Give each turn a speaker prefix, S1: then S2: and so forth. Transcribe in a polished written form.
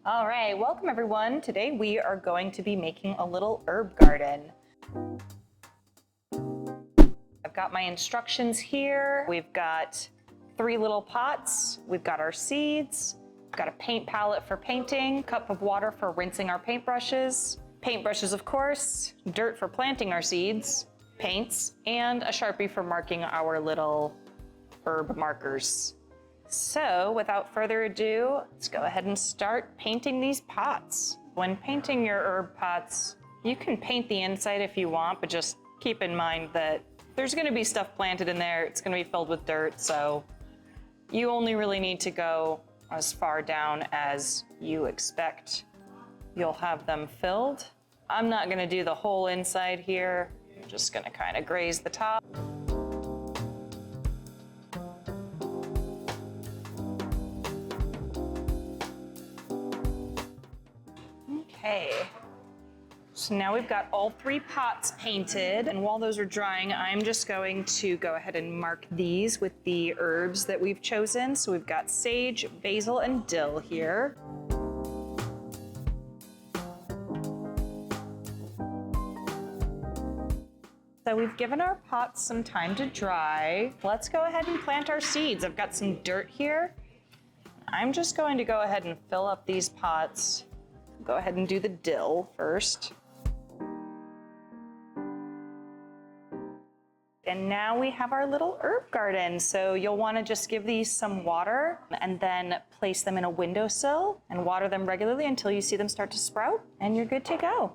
S1: All right, welcome everyone. Today we are going to be making a little herb garden. I've got my instructions here. We've got 3 little pots. We've got our seeds. We've got a paint palette for painting, cup of water for rinsing our paintbrushes, of course, dirt for planting our seeds, paints, and a Sharpie for marking our little herb markers. So without further ado, let's go ahead and start painting these pots. When painting your herb pots, you can paint the inside if you want, but just keep in mind that there's gonna be stuff planted in there. It's gonna be filled with dirt, so you only really need to go as far down as you expect you'll have them filled. I'm not gonna do the whole inside here. I'm just gonna kind of graze the top. Okay, so now we've got all 3 pots painted, and while those are drying, I'm just going to go ahead and mark these with the herbs that we've chosen. So we've got sage, basil, and dill here. So we've given our pots some time to dry. Let's go ahead and plant our seeds. I've got some dirt here. I'm just going to go ahead and fill up these pots. Go ahead and do the dill first. And now we have our little herb garden. So you'll want to just give these some water and then place them in a windowsill and water them regularly until you see them start to sprout, and you're good to go.